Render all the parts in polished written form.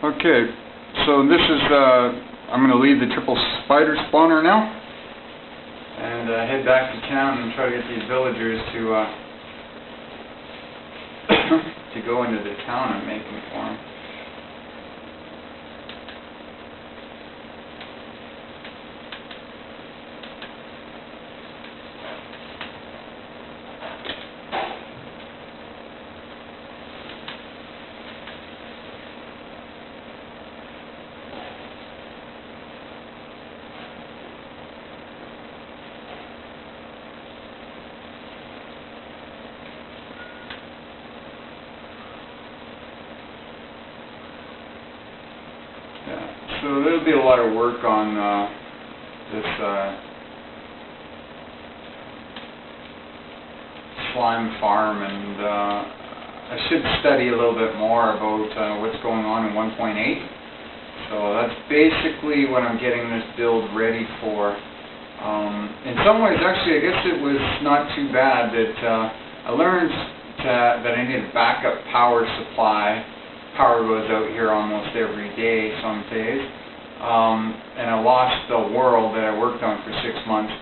Okay, so this is, I'm going to leave the triple spider spawner now, and head back to town and try to get these villagers to to go into the town I'm making for them. So there'll be a lot of work on this slime farm, and I should study a little bit more about what's going on in 1.8. So that's basically what I'm getting this build ready for. In some ways, actually, I guess it was not too bad that I learned that I need a backup power supply. Power goes out here almost every day some days, and I lost the world that I worked on for 6 months.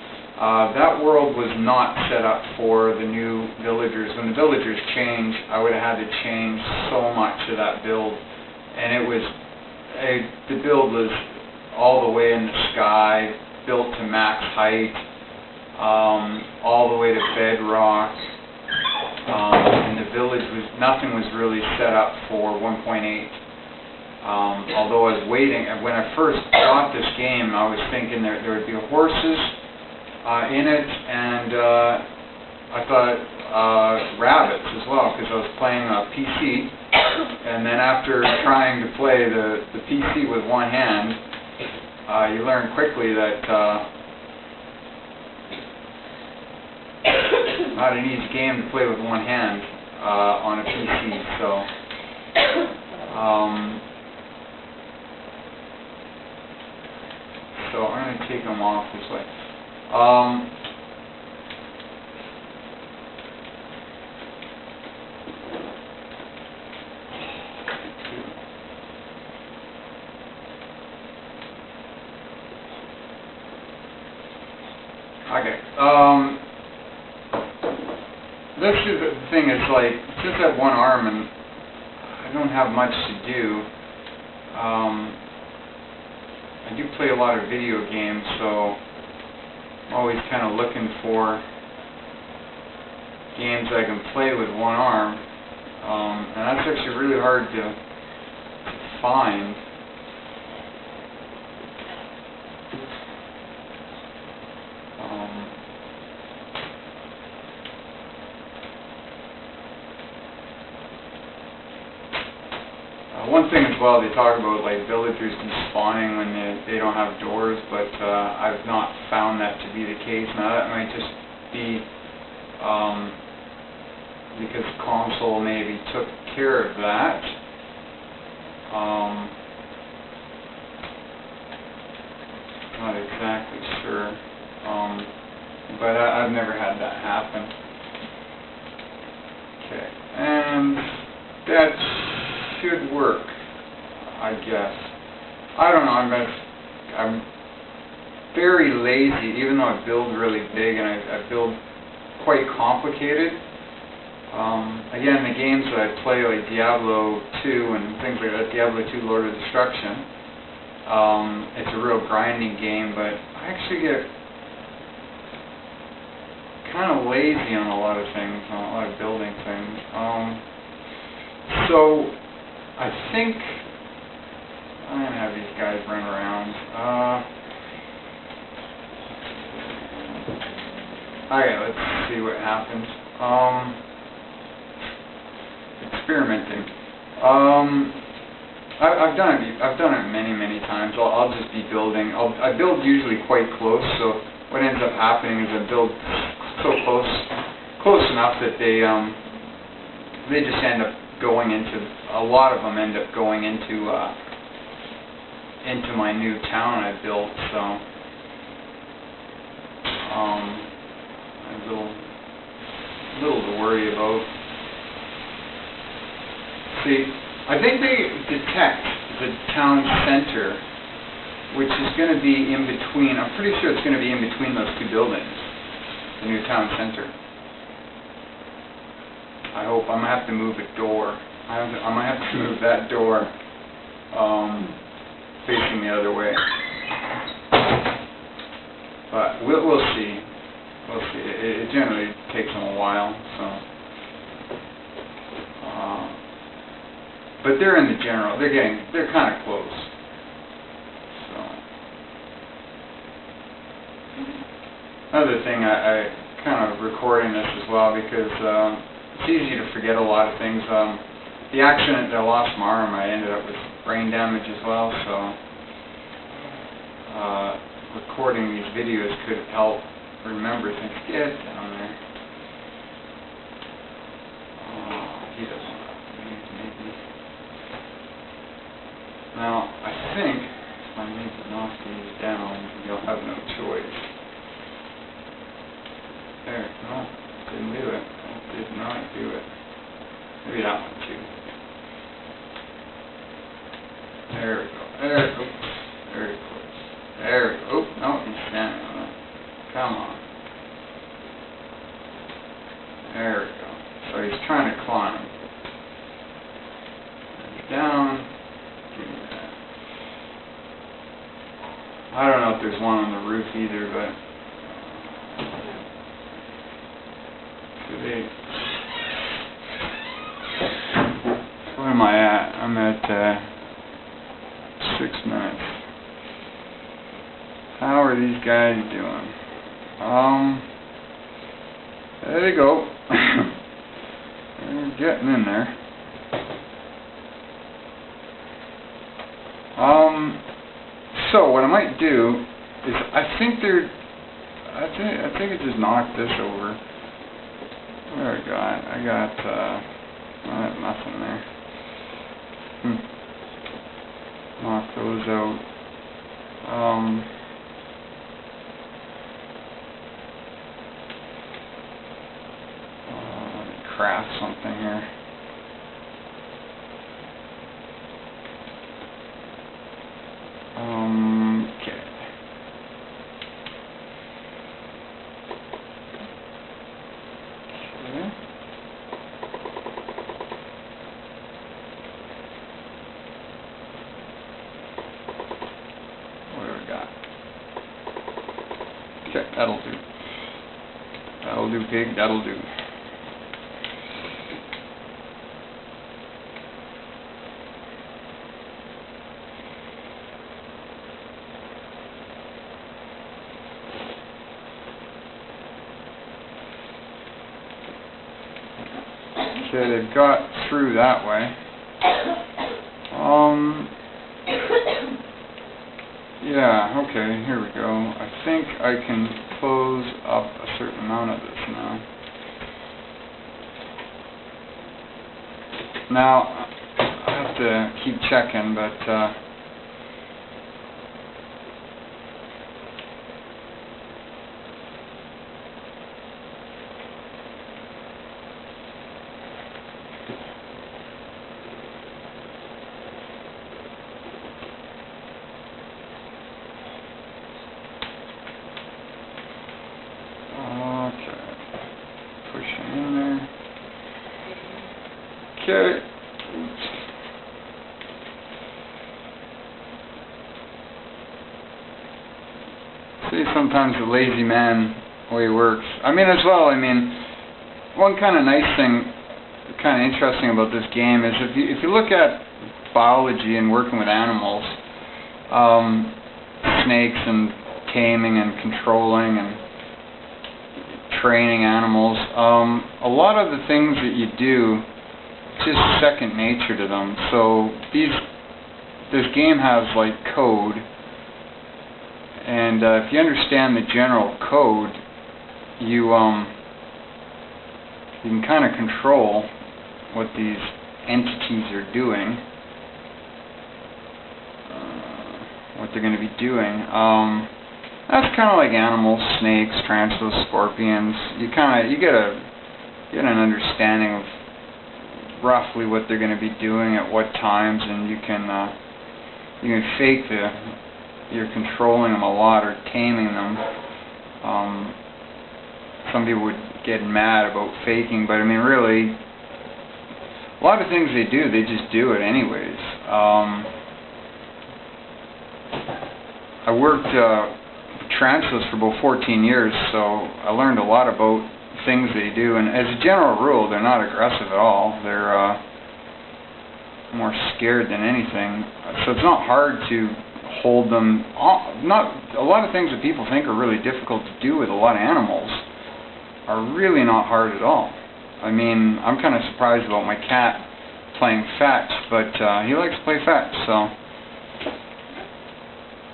That world was not set up for the new villagers. When the villagers change, I would have had to change so much of that build, and the build was all the way in the sky, built to max height, all the way to bedrock. And the village nothing was really set up for 1.8. Although I was waiting, when I first got this game, I was thinking there would be horses in it, and I thought rabbits as well, because I was playing a PC, and then after trying to play the PC with one hand, you learn quickly that not an easy game to play with one hand on a PC, so I'm going to take them off this way. Okay. This is the thing, is like, since I have one arm and I don't have much to do, I do play a lot of video games, so I'm always kind of looking for games I can play with one arm, and that's actually really hard to find. One thing as well, they talk about like villagers despawning when they don't have doors, but I've not found that to be the case. Now that might just be because console maybe took care of that. Not exactly sure, but I've never had that happen. Okay, and that's should work, I guess. I don't know, I'm very lazy, even though I build really big and I build quite complicated. Again, the games that I play, like Diablo 2 and things like that, Diablo 2 Lord of Destruction, it's a real grinding game, but I actually get kind of lazy on a lot of things, on a lot of building things. So I think I'm going to have these guys run around. Okay, let's see what happens. Experimenting. I've done it many times. I'll just be building. I build usually quite close, so what ends up happening is I build so close enough that they just end up going into, a lot of them end up going into my new town I built, so a little to worry about. See, I think they detect the town center, which is going to be in between, I'm pretty sure it's going to be in between those two buildings, the new town center. I hope. I'm going to have to move a door. I'm going to have to move that door facing the other way. But we'll see. We'll see. It generally takes them a while, so. But they're in the general. They're kind of close. So. Another thing, I kind of recording this as well because it's easy to forget a lot of things. The accident that I lost my arm, I ended up with brain damage as well, so recording these videos could help remember things. Get down there. He doesn't have to leave, maybe. Now, I think if I need to knock these down, you'll have no choice. There, no, didn't do it. Did not do it. Maybe that one too. There we go. There we go. Very close. There we go. Oh, no, he's standing on it. Come on. There we go. So he's trying to climb. He's down. Give me that. I don't know if there's one on the roof either, but what am I at? I'm at 6 minutes. How are these guys doing? There they go. They're getting in there. So what I might do is I think I just knocked this over. What do I got? I got nothing there. Knock those out. Let me craft something here. Okay. Okay, that'll do. That'll do, pig, that'll do. Okay, they've got through that way. Yeah, okay, here we go. I think I can close up a certain amount of this now. Now, I have to keep checking, but pushing in there. Okay. Oops. See, sometimes the lazy man way works. I mean, as well, one kind of nice thing, kind of interesting about this game is if you look at biology and working with animals, snakes and taming and controlling and training animals, a lot of the things that you do just second nature to them. So this game has like code, and if you understand the general code, you can kind of control what these entities are doing, what they're going to be doing. That's kind of like animals, snakes, tarantulas, scorpions. You get an understanding of roughly what they're going to be doing at what times, and you can you can fake you're controlling them a lot or taming them. Some people would get mad about faking, but I mean really, a lot of things they do, they just do it anyways. I worked tarantulas for about 14 years, so I learned a lot about things they do, and as a general rule, they're not aggressive at all. They're more scared than anything, so it's not hard to hold them. Not a lot of things that people think are really difficult to do with a lot of animals are really not hard at all. I mean, I'm kind of surprised about my cat playing fetch, but he likes to play fetch, so.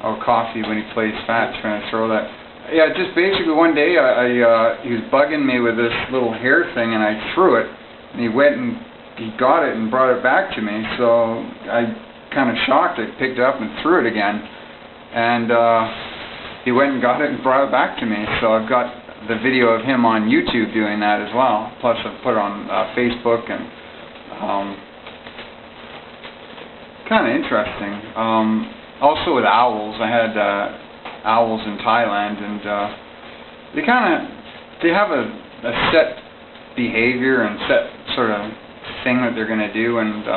Oh, coffee when he plays fetch, trying to throw that. Yeah, just basically one day he was bugging me with this little hair thing, and I threw it, and he went and he got it and brought it back to me, so I kind of shocked. I picked it up and threw it again, and he went and got it and brought it back to me, so I've got the video of him on YouTube doing that as well, plus I've put it on Facebook, and kind of interesting. Also with owls, I had owls in Thailand, and they have a set behavior and set sort of thing that they're going to do, and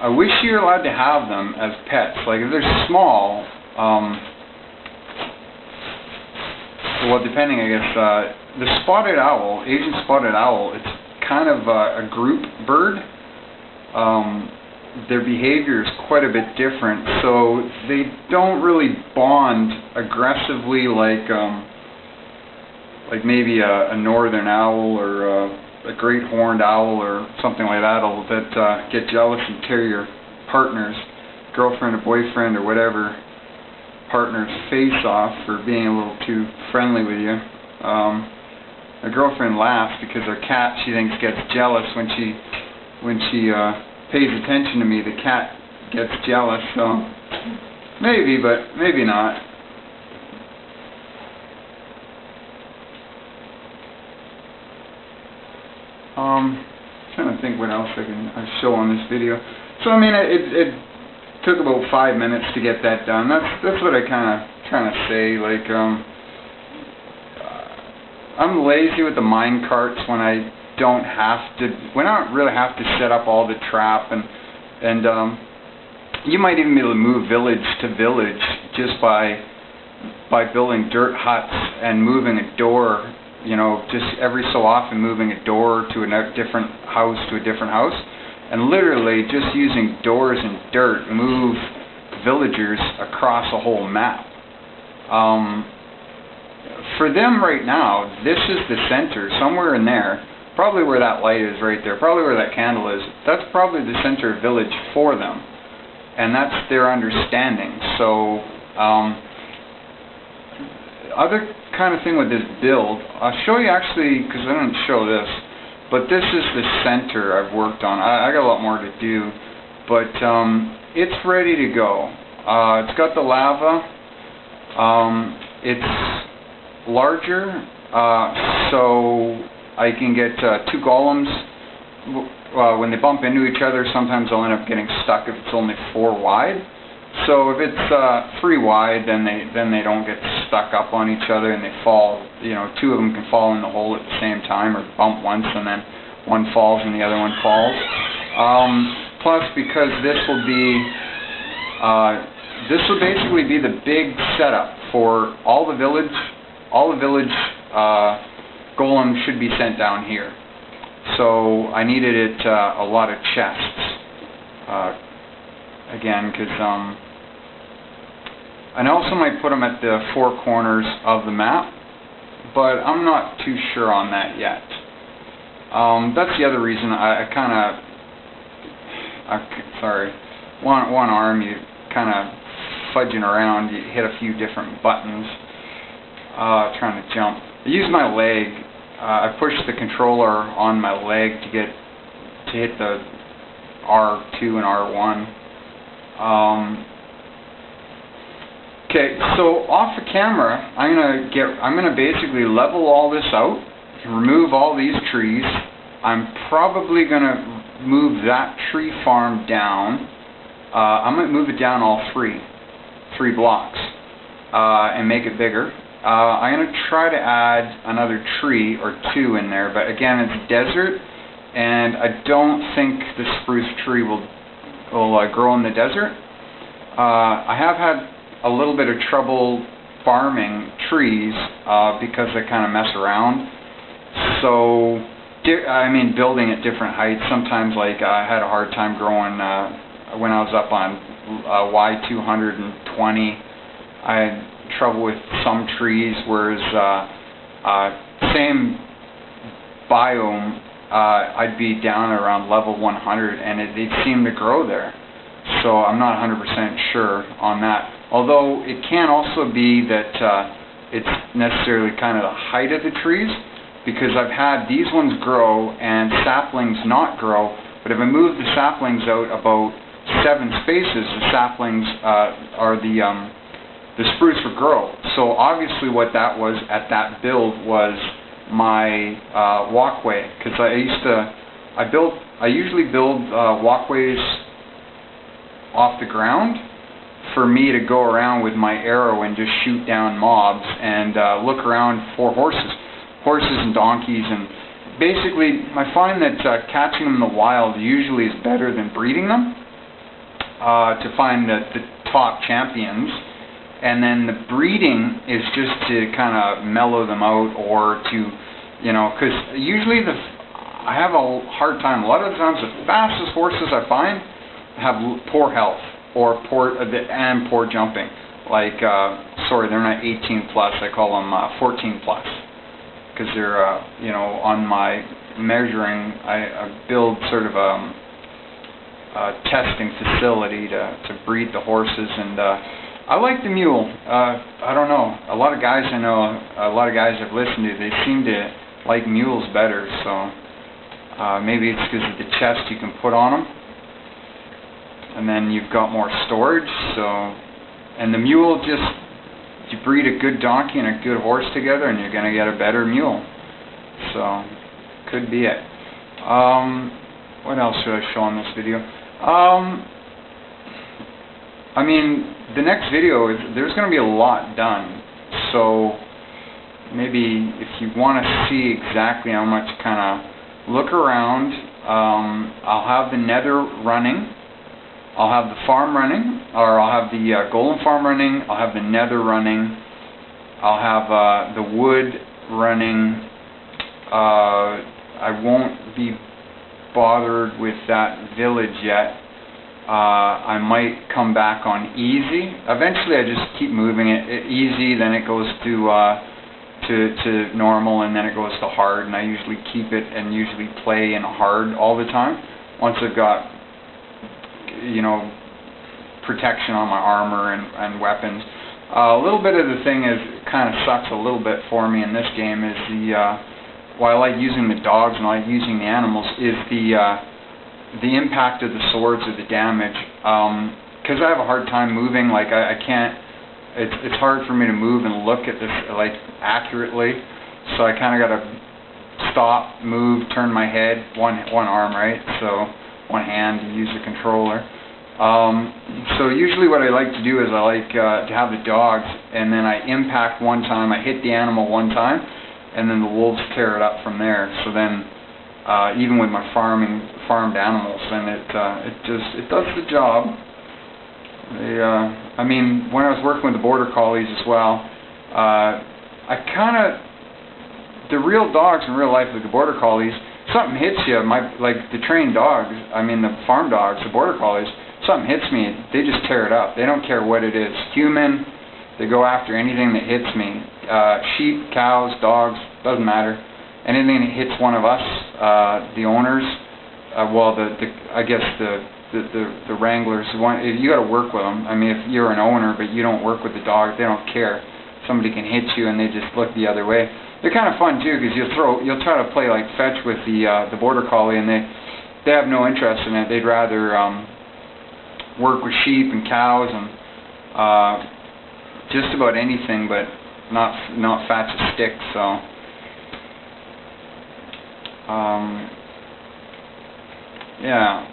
I wish you're allowed to have them as pets. Like if they're small, well, depending, I guess, the spotted owl, Asian spotted owl, it's kind of a group bird. Their behavior is quite a bit different, so they don't really bond aggressively like maybe a northern owl or a great horned owl or something like that that get jealous and tear your partner's girlfriend or boyfriend or whatever partner's face off for being a little too friendly with you. My girlfriend laughs because her cat, she thinks, gets jealous when she pays attention to me. The cat gets jealous, so maybe, but maybe not. Trying to think what else I show on this video. So I mean, it took about 5 minutes to get that done. That's what I kind of trying to say. Like I'm lazy with the mine carts when I don't really have to set up all the trap, and you might even be able to move village to village just by building dirt huts and moving a door, you know, just every so often moving a door to a different house and literally just using doors and dirt move villagers across a whole map. For them right now, this is the center, somewhere in there. Probably where that light is right there, probably where that candle is, that's probably the center of village for them. And that's their understanding. So, other kind of thing with this build, I'll show you actually, because I didn't show this, but this is the center I've worked on. I got a lot more to do, but it's ready to go. It's got the lava. It's larger, so I can get 2 golems. When they bump into each other, sometimes they'll end up getting stuck if it's only 4 wide. So if it's 3 wide, then they don't get stuck up on each other and they fall. You know, 2 of them can fall in the hole at the same time, or bump once and then one falls and the other one falls. Plus, because this will basically be the big setup for all the village golems should be sent down here. So I needed it a lot of chests. Again, because and I also might put them at the 4 corners of the map, but I'm not too sure on that yet. That's the other reason one arm you kind of fudging around, you hit a few different buttons trying to jump. I use my leg. I push the controller on my leg to hit the R2 and R1. Okay, so off the camera, I'm gonna basically level all this out, remove all these trees. I'm probably gonna move that tree farm down I might move it down all three blocks, and make it bigger. I'm going to try to add another tree or two in there, but again, it's desert, and I don't think the spruce tree will grow in the desert. I have had a little bit of trouble farming trees because I kind of mess around. So, I mean, building at different heights. Sometimes, like, I had a hard time growing when I was up on Y220. I had trouble with some trees, whereas same biome, I'd be down around level 100, and they seem to grow there. So I'm not 100% sure on that. Although it can also be that it's necessarily kind of the height of the trees, because I've had these ones grow and saplings not grow, but if I move the saplings out about 7 spaces, the saplings are the spruce would grow. So obviously what that was at that build was my walkway, because I usually build walkways off the ground for me to go around with my arrow and just shoot down mobs and look around for horses and donkeys. And basically I find that catching them in the wild usually is better than breeding them to find the top champions. And then the breeding is just to kind of mellow them out, or to, you know, because usually I have a hard time. A lot of the times the fastest horses I find have poor health or poor jumping. Like, sorry, they're not 18 plus. I call them 14 plus, because they're, you know, on my measuring, I build sort of a testing facility to breed the horses, and I like the mule. I don't know. A lot of guys I know, a lot of guys I've listened to, they seem to like mules better. So maybe it's because of the chest you can put on them, and then you've got more storage. So, and the mule, just you breed a good donkey and a good horse together, and you're going to get a better mule. So, could be it. What else should I show in this video? I mean, the next video, there's going to be a lot done, so maybe if you want to see exactly how much, kind of look around. I'll have the nether running, I'll have the farm running, or I'll have the golem farm running, I'll have the nether running, I'll have the wood running. I won't be bothered with that village yet. I might come back on easy. Eventually I just keep moving it easy, then it goes to normal, and then it goes to hard, and I usually keep it and usually play in hard all the time once I've got, you know, protection on my armor and weapons. A little bit of the thing is, kind of sucks a little bit for me in this game is why I like using the dogs and I like using the animals, is the impact of the swords or the damage, because I have a hard time moving. Like I can't, it's hard for me to move and look at this like accurately, so I kind of got to stop, move, turn my head, one arm, right, so one hand to use the controller. So usually what I like to do is I like to have the dogs, and then I impact one time, I hit the animal one time, and then the wolves tear it up from there. So then even with my farmed animals, and it does the job. I mean, when I was working with the border collies as well, the real dogs in real life, like the border collies, something hits you, like the trained dogs, I mean the farm dogs, the border collies, something hits me, they just tear it up. They don't care what it is. Human, they go after anything that hits me. Sheep, cows, dogs, doesn't matter. Anything that hits one of us, the owners, well, I guess the wranglers, you got to work with them. I mean, if you're an owner but you don't work with the dog, they don't care. Somebody can hit you and they just look the other way. They're kind of fun too, because you'll try to play like fetch with the border collie, and they have no interest in it. They'd rather work with sheep and cows and just about anything, but not fetch a stick. So. Yeah,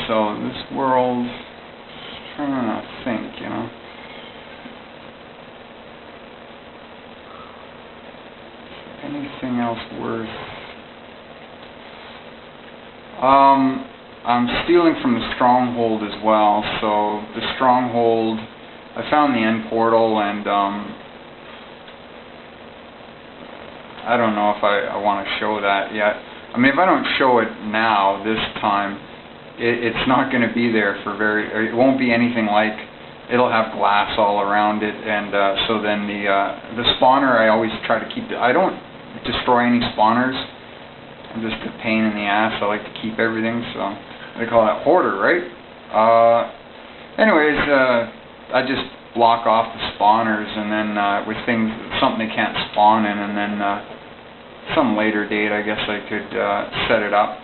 so this world, else worth? I'm stealing from the stronghold as well. So the stronghold, I found the end portal, and I don't know if I want to show that yet. I mean, if I don't show it now, this time, it's not going to be there for it won't be anything like, it'll have glass all around it, and so then the spawner, I always try to keep I don't destroy any spawners. I'm just a pain in the ass. I like to keep everything, so they call that hoarder, right? Anyways, I just block off the spawners, and then with something they can't spawn in, and then some later date, I guess I could set it up.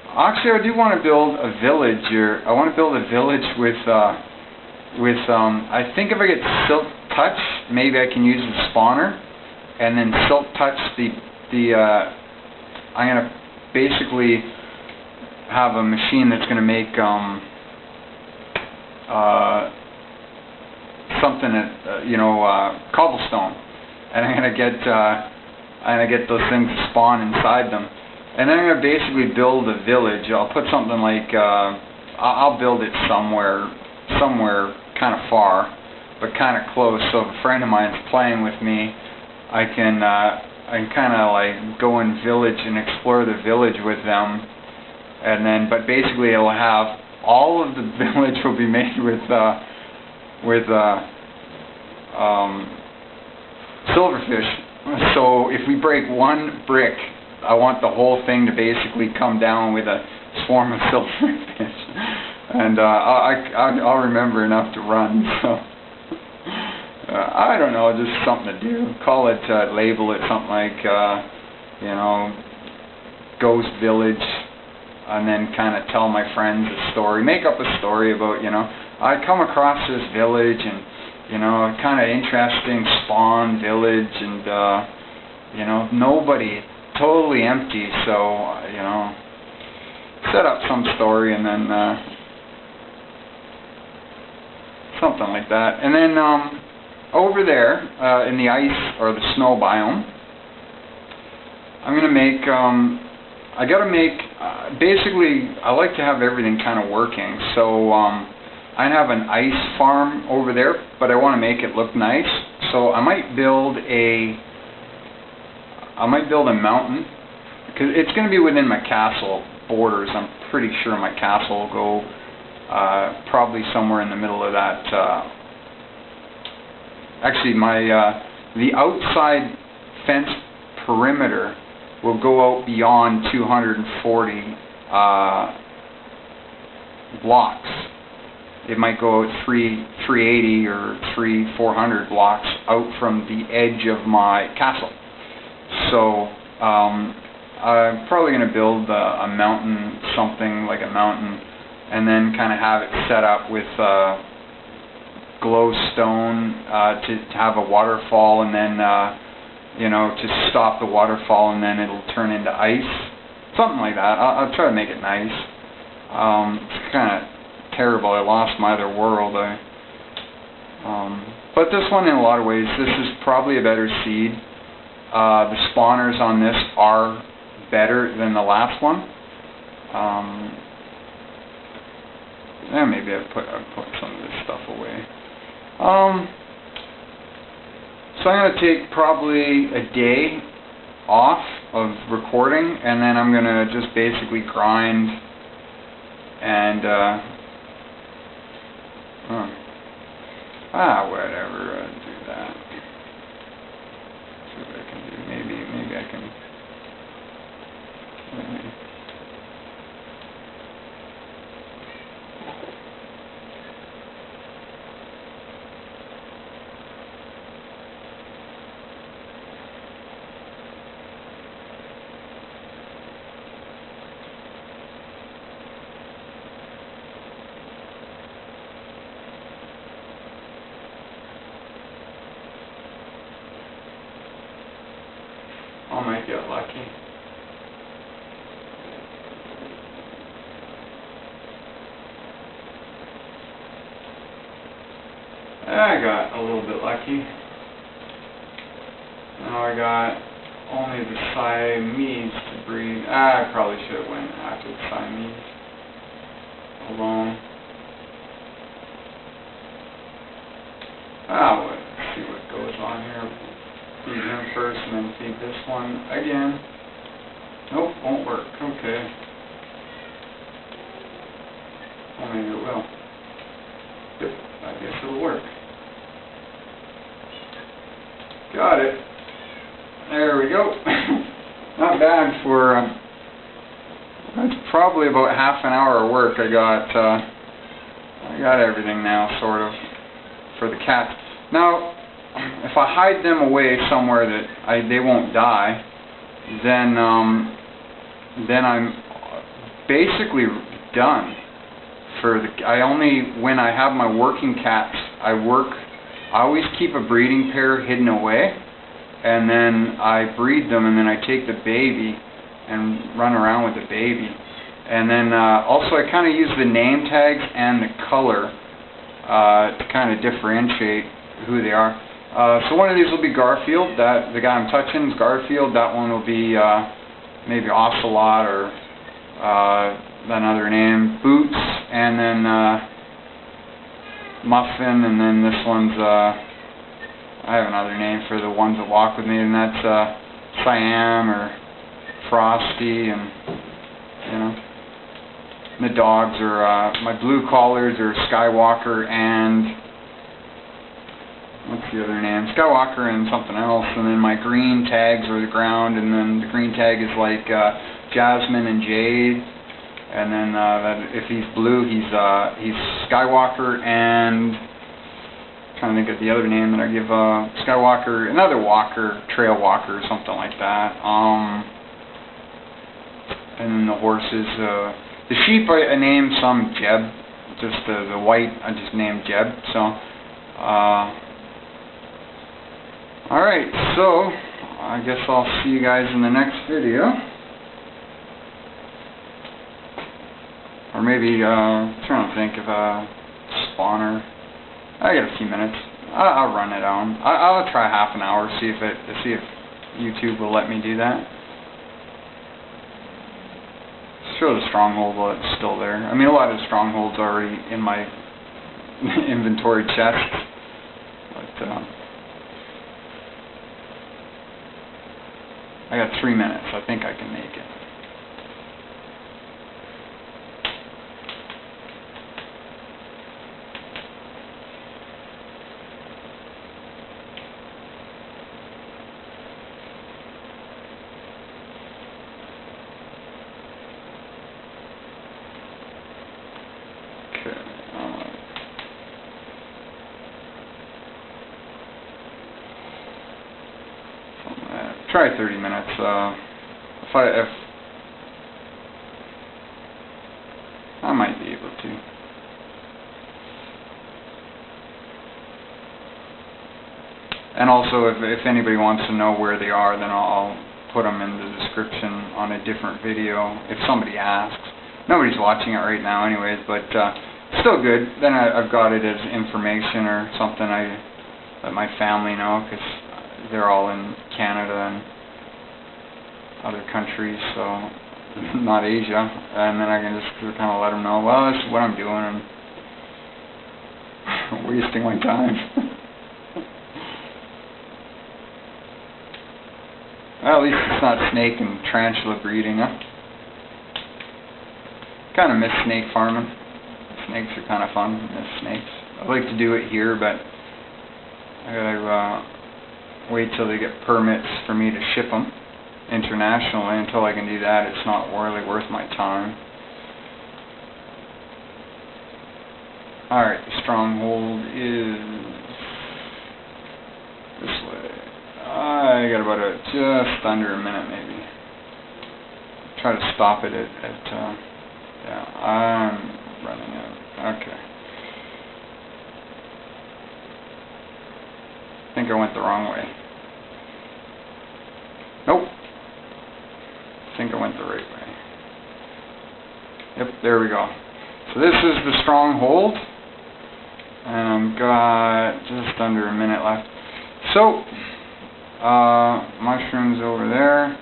Actually, I do want to build a village, I want to build a village with I think if I get silk touch, maybe I can use the spawner, and then silk touch I'm going to basically have a machine that's going to make something that, cobblestone, and I'm going to get those things to spawn inside them, and then I'm going to basically build a village. I'll put something like I'll build it somewhere kind of far, but kind of close, so if a friend of mine is playing with me, I can kind of like go in village and explore the village with them, and then, but basically it'll have, all of the village will be made with silverfish. So if we break one brick, I want the whole thing to basically come down with a swarm of silverfish, and I'll remember enough to run. So. I don't know, just something to do. Call it, label it something like, Ghost Village, and then kind of tell my friends a story. Make up a story about, I come across this village, and, kind of interesting spawn village, and, nobody, totally empty, so, set up some story, and then, something like that. And then, over there, in the ice or the snow biome, I'm going to make, I got to make, basically, I like to have everything kind of working, so I have an ice farm over there, but I want to make it look nice, so I might build a mountain, because it's going to be within my castle borders. I'm pretty sure my castle will go probably somewhere in the middle of that. Actually, the outside fence perimeter will go out beyond 240 blocks. It might go out 380 or 400 blocks out from the edge of my castle. So I'm probably going to build a mountain, something like a mountain, and then kind of have it set up with glowstone to have a waterfall, and then to stop the waterfall, and then it'll turn into ice, something like that. I'll try to make it nice. It's kind of terrible. I lost my other world. But this one, in a lot of ways, this is probably a better seed. The spawners on this are better than the last one. Maybe I'll put some of this stuff away. So I'm going to take probably a day off of recording, and then I'm going to just basically grind and whatever, do that. See what I can do. Maybe I can. I might get lucky. I got a little bit lucky. Now I got only the Siamese to breed. I probably should have went after the Siamese alone. Let's see what goes on here. Feed him first and then feed this one again. Nope, won't work. Okay. Well, maybe it will. Yep, I guess it'll work. Got it. There we go. Not bad for, that's probably about half an hour of work. I got everything now, sort of, for the cats. Now, if I hide them away somewhere that they won't die, then I'm basically done. When I have my working cats, I always keep a breeding pair hidden away, and then I breed them, and then I take the baby and run around with the baby. And then also I kind of use the name tags and the color to kind of differentiate who they are. So one of these will be Garfield. The guy I'm touching is Garfield. That one will be maybe Ocelot or another name, Boots, and then Muffin, and then this one's I have another name for the ones that walk with me, and that's Siam or Frosty, and you know, the dogs are my blue collars are Skywalker and what's the other name? Skywalker and something else, and then my green tags are the ground, and then the green tag is like Jasmine and Jade, and then if he's blue, he's Skywalker and trying to think of the other name that I give Skywalker, another walker, trail walker, or something like that. And then the horses, the sheep I named some Jeb, just the white I just named Jeb. So, all right, so I guess I'll see you guys in the next video, or maybe trying to think of a spawner. I got a few minutes. I'll run it on. I'll try half an hour, see if YouTube will let me do that. Show the stronghold while it's still there. I mean, a lot of the strongholds are already in my inventory chest, but I got 3 minutes. I think I can make it. Try 30 minutes. If I might be able to. And also, if anybody wants to know where they are, then I'll put them in the description on a different video if somebody asks. Nobody's watching it right now, anyways, but still good. Then I've got it as information or something I let my family know, because they're all in Canada and other countries, so not Asia, and then I can just kind of let them know, well, this is what I'm doing, and wasting my time. Well, at least it's not snake and tarantula breeding, huh? Kind of miss snake farming. Snakes are kind of fun. I miss snakes. I'd like to do it here, but I gotta wait till they get permits for me to ship them internationally. Until I can do that, it's not really worth my time. Alright, the stronghold is this way. I got about just under a minute, maybe. Try to stop it at yeah, I'm running out. Okay. I think I went the wrong way. Nope. I think I went the right way. Yep, there we go. So this is the stronghold. And I've got just under a minute left. So, mushrooms over there.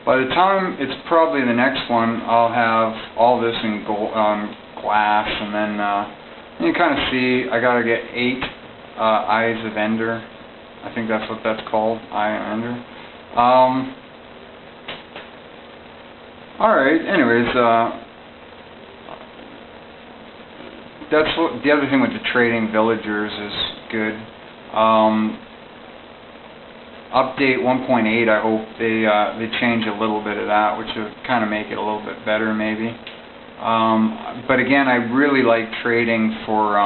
By the time it's probably the next one, I'll have all this in glass, and then you can kind of see I gotta get 8 eyes of Ender. I think that's what that's called, Eye of Ender. Alright, anyways, that's what the other thing with the trading villagers is good. Update 1.8, I hope they change a little bit of that, which will kind of make it a little bit better maybe. But again, I really like trading for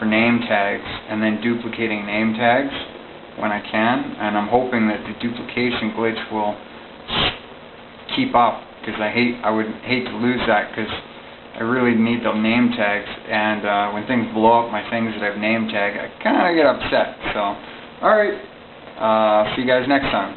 name tags and then duplicating name tags when I can, and I'm hoping that the duplication glitch will keep up, because I would hate to lose that, because I really need the name tags, and when things blow up my things that I've name tagged, I kind of get upset. So, alright, see you guys next time.